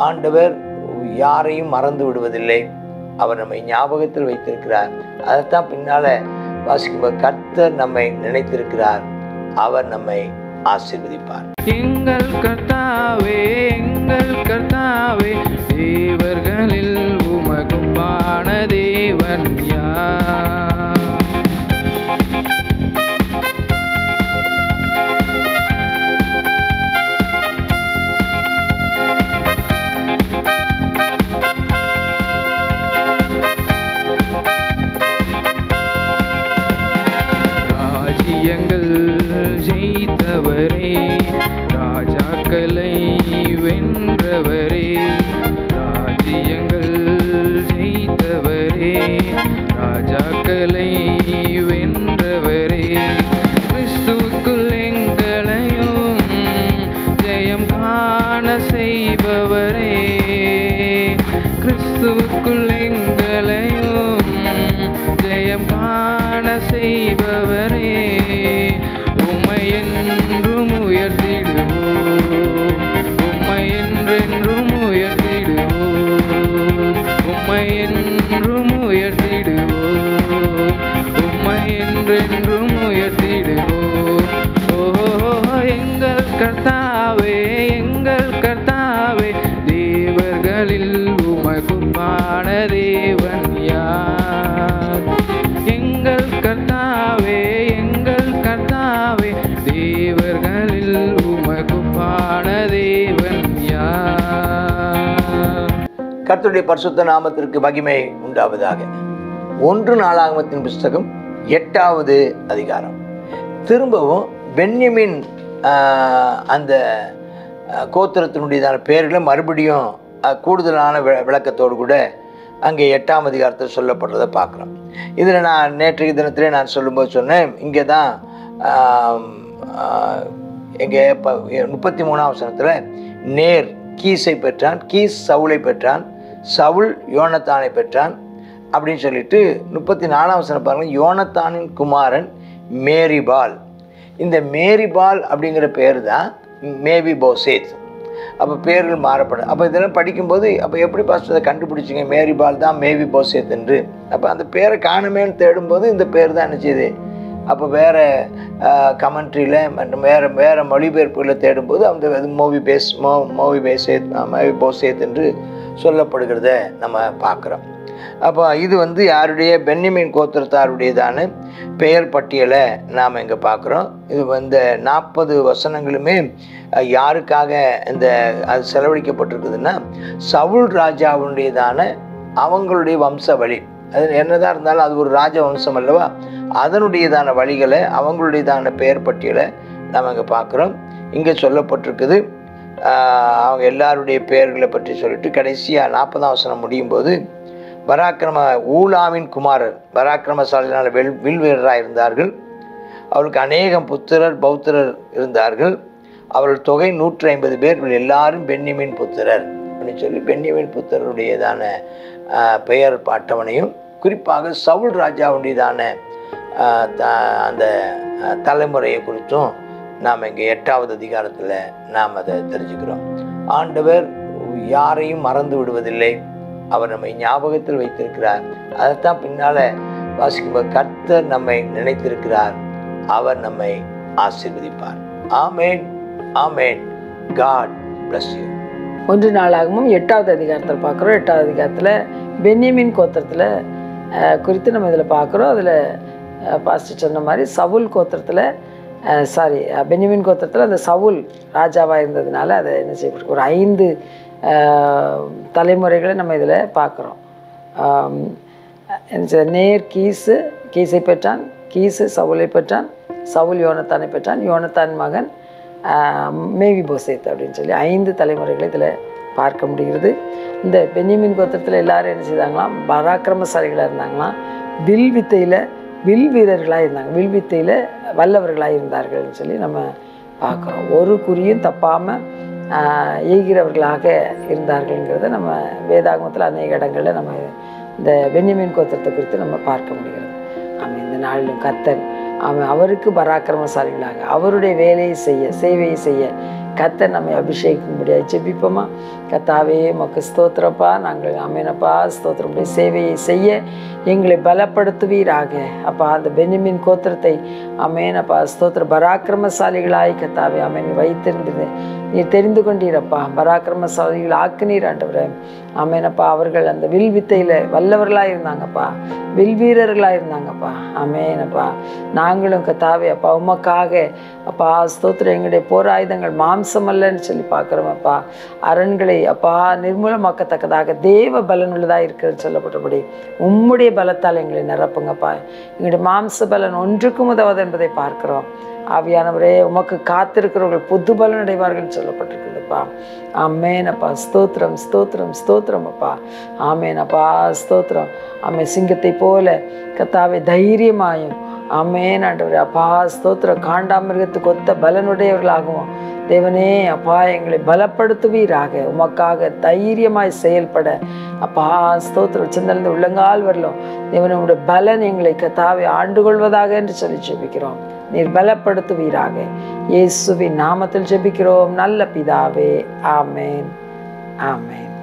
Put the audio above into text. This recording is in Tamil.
ஆண்டவர் யாரையும் மறந்து விடுவதில்லை. அவர் நம்மை ஞாபகத்தில் வைத்திருக்கிறார். அதைத்தான் பின்னால வாசிக்கும்போது கர்த்தர் நம்மை நினைத்திருக்கிறார், அவர் நம்மை ஆசீர்வதிப்பார். எங்கள் கர்த்தாவே, எங்கள் கர்த்தாவே, தேவர்களில் உமக்குப்பான தேவன் யார்? ராஜ்யங்கள் ஜெயித்தவரே, ராஜாக்களை வென்றவரே, ராஜ்யங்கள் ஜெயித்தவரே, ராஜாக்களை வென்றவரே, கிறிஸ்துவுக்குள் எங்களையும் ஜெயம் காண செய்பவரே, கிறிஸ்துவுக்குள் எங்களையும் ஜெயம் காண செய்பவரே, உம்மை என்றும் உயர்த்திடுவோம், உம்மை என்றென்றும் உயர்த்திடுவோம், உம்மை என்றும் உயர்த்திடுவோம், உம்மை என்றென்றும் உயர்த்திடுவோம். ஓ எங்கள் கர்த்தாவே, எங்கள் கர்த்தாவே, தேவர்களில் உமக்குப்பான தேவன் யார்? எங்கள் கர்த்தாவே, எங்கள் கர்த்தாவே, தேவர்களில் உமக்குப்பான தேவன் யார்? கர்த்தருடைய பரிசுத்த நாமத்திற்கு மகிமை உண்டாவதாக. 1 நாளாகமத்தின் புஸ்தகம் 8வது அதிகாரம். திரும்பவும் பென்யமின் அந்த கோத்திரத்தினுடையதான பெயர்களை மறுபடியும் கூடுதலான விளக்கத்தோடு கூட அங்கே 8ஆம் அதிகாரத்தில் சொல்லப்படுறதை பார்க்குறோம். இதில் நான் நேற்றைய தினத்திலே நான் சொல்லும்போது சொன்னேன், இங்கே தான் எங்கே 33ஆம் வசனத்தில் நேர் கீஸை பெற்றான், கீஸ் சவுலை பெற்றான், சவுல் யோனத்தானை பெற்றான் அப்படின்னு சொல்லிட்டு 34ஆம் வசனம் பாருங்கள், யோனத்தானின் குமாரன் மேரிபால். இந்த மேரிபால் அப்படிங்கிற பேர் தான் மேவி போசேத். அப்போ பேர்கள் மாறப்படும். அப்போ இதெல்லாம் படிக்கும்போது அப்போ எப்படி பாஸ்டர் கண்டுபிடிச்சிங்க மேரிபால் தான் மேவி போசேத் என்று? அப்போ அந்த பேரை காணுமேன்னு தேடும்போது இந்த பேர் தான் என்ன செய்யுது. அப்போ வேறு கமெண்ட்ரியில் மற்றும் வேறு மொழிபெயர்ப்புகளில் தேடும்போது அந்த மோவி போசேத் என்று சொல்லப்படுகிறத நம்ம பார்க்குறோம். அப்போ இது வந்து யாருடைய பென்யமின் கோத்திரத்தாருடையதான பெயர் பட்டியலை நாம் இங்கே பார்க்குறோம். இது வந்து 40 வசனங்களுமே யாருக்காக இந்த அது செலவழிக்கப்பட்டிருக்குதுன்னா சவுல் ராஜாவுடையதான அவங்களுடைய வம்ச வழி. அது என்னதான் இருந்தாலும் அது ஒரு ராஜ வம்சம் அல்லவா, அதனுடையதான வழிகளை அவங்களுடையதான பெயர் பட்டியலை நாம் இங்கே பார்க்குறோம். இங்கே சொல்லப்பட்டிருக்குது அவங்க எல்லாருடைய பெயர்களை பற்றி சொல்லிட்டு கடைசியாக 40ஆம் வசனம் முடியும் போது ஊலாவின் குமாரர் பராக்கிரமசாலியான வில் வீரராக இருந்தார்கள். அவளுக்கு அநேகம் புத்திரர் பௌத்திரர் இருந்தார்கள். அவர்கள் தொகை 150 பேர். எல்லாரும் பென்யமின் புத்திரர் அப்படின்னு சொல்லி பென்யமின் புத்திரருடையதான பெயர் அட்டவணையும் குறிப்பாக சவுல் ராஜாவுடையதான அந்த தலைமுறையை குறித்தும் நாம் இங்கே 8வது அதிகாரத்தில் நாம் அதை தெரிஞ்சுக்கிறோம். ஆண்டவர் யாரையும் மறந்து விடுவதில்லை, அவர் நம்மை ஞாபகத்தில் வைத்திருக்கிறார். அதைத்தான் பின்னால் வாசிக்கும்போது கர்த்தர் நம்மை நினைத்திருக்கிறார், அவர் நம்மை ஆசீர்வதிப்பார். ஆமேன், ஆமேன். God bless you. 1 நாளாகமும் 8வது அதிகாரத்தில் பார்க்குறோம். 8வது அதிகாரத்தில் பென்யமின் கோத்திரத்தில் குறித்து நம்ம இதில் பார்க்குறோம். அதில் பாஸ்டர் சொன்ன மாதிரி சவுல் கோத்திரத்தில் பென்யமின் கோத்திரத்தில் அந்த சவுல் ராஜாவாக இருந்ததுனால அதை என்ன செய்யப்பட்டு ஒரு 5 தலைமுறைகளை நம்ம இதில் பார்க்குறோம். நேர் கீஸை பெற்றான், கீஸு சவுலை பெற்றான், சவுல் யோனத்தானை பெற்றான், யோனத்தான் மகன் மேவி போசேத் அப்படின்னு சொல்லி 5 தலைமுறைகளை இதில் பார்க்க முடிகிறது. இந்த பென்யமின் கோத்திரத்தில் எல்லாரும் என்ன செய்தாங்களாம், பராக்கிரமசாலிகளாக இருந்தாங்களாம், வில் வீரர்களாக இருந்தாங்க, வில் வித்தையில் வல்லவர்களாக இருந்தார்கள்னு சொல்லி நம்ம பார்க்குறோம். ஒரு குறியும் தப்பாமல் எய்கிறவர்களாக இருந்தார்கள்ங்கிறத நம்ம வேதாகமத்தில் அநேக இடங்களில் நம்ம இந்த பென்யமின் கோத்திரத்தை குறித்து நம்ம பார்க்க முடிகிறது. ஆமாம், இந்த நாளிலும் கர்த்தர் அவருக்கு பராக்கிரமசாலிகளாக அவருடைய வேலையை செய்ய சேவையை செய்ய கர்த்தர் நம்மை அபிஷேகிக்கும்படியாக ஜெபிப்போமா. கர்த்தாவே உமக்கு ஸ்தோத்திரப்பா. நாங்கள் ஆமெனப்பா ஸ்தோத்திரம். உடைய சேவையை செய்ய எங்களை பலப்படுத்துவீராக அப்பா. அந்த பென்யமீன் கோத்திரத்தை ஆமெனப்பா ஸ்தோத்திர பராக்கிரமசாலிகளாய் கர்த்தாவே ஆமென் வைத்திருந்தது நீர் தெரிந்து கொண்டீரப்பா. பராக்கிரமசாலிகள் ஆக்குனீர் ஆண்டவரே. ஆமெனப்பா அவர்கள் அந்த வில் வித்தையில் வல்லவர்களாக இருந்தாங்கப்பா, வில் வீரர்களாக இருந்தாங்கப்பா. ஆமெனப்பா நாங்களும் கர்த்தாவே அப்பா உமக்காக அப்பா ஸ்தோத்திரம் எங்களுடைய போராயுதங்கள் மாம்சம் அல்லன்னு சொல்லி பார்க்குறோம் அப்பா. அரண்களை அப்பா நிர்மூலமாக்கத்தக்கதாக தேவ பலன் உள்ளதாக இருக்கிறது சொல்லப்பட்டபடி உம்முடைய பலத்தால் எங்களை நிரப்புங்கப்பா. எங்களுடைய மாம்ச பலன் ஒன்றுக்கும் உதவாது என்பதை பார்க்கிறோம். ஆவியானவரே உமக்கு காத்திருக்கிறவர்கள் புது பலன் அடைவார்கள் சொல்லப்பட்டிருக்குதுப்பா. ஆமெனப்பா ஸ்தோத்திரம் ஸ்தோத்திரம் ஸ்தோத்திரம் அப்பா. ஆமெனப்பா ஸ்தோத்திரம். ஆமே சிங்கத்தை போல கர்த்தாவே தைரியமாயும் ஆமென் ஆண்டவரே அப்பா ஸ்தோத்திரம் காண்டாமிருகத்துக்கு ஒத்த பலனுடையவர்களாகவும் தேவனே அப்பா எங்களை பலப்படுத்துவீராக. உமக்காக தைரியமாய் செயல்பட அப்பா ஸ்தோத்திரம் சிந்தனை உள்ளங்கால் வரலும் தேவனே உங்களுடைய பலன் எங்களை கர்த்தாவே ஆண்டு கொள்வதாக என்று சொல்லி ஜெபிக்கிறோம். நீர் பலப்படுத்துவீராக. இயேசுவின் நாமத்தில் ஜெபிக்கிறோம் நல்ல பிதாவே. ஆமென் ஆமென்.